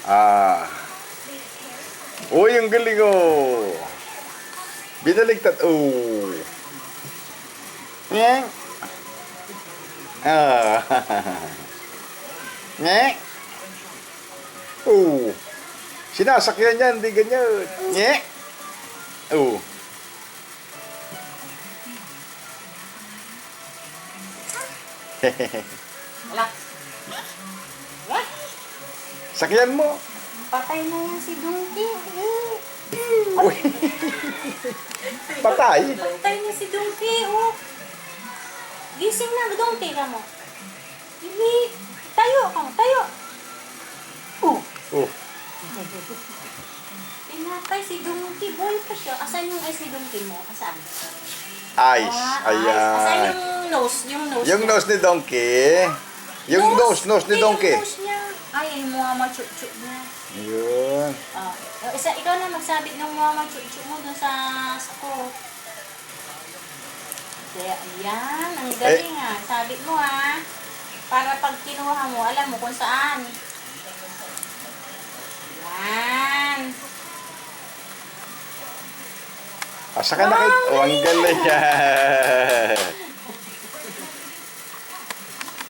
Ah. Uy, ang galing oh. Binaligtad. Oh. Ngek. Ah. Ngek. Oh. Sinasakyan yan, hindi ganyan. Ngek. Oh. Wala. Wala. Sakyan mo. Patay na yan si Donkey. Uy. Patay. Patay na si Donkey, oh. Gising na, Donkey ka mo. Hindi. Tayo ka mo, tayo. Oh. Pinatay si Donkey. Boy pa siya. Asan yung si Donkey mo? Asan? Eyes. Asan Ayan. yung nose? Yung nose Yung niya? nose ni Donkey. Yung nose ni Donkey. Yung nose niya. Ay, yung mga machuchuk niya. Yun. Ikaw na magsabit ng mga machuchuk mo dun sa sako. Kaya, yan. Ang galing sabit mo para pag kinuha mo, alam mo kung saan. Yan. Asa ka na kayo? Oh, ang galing yan.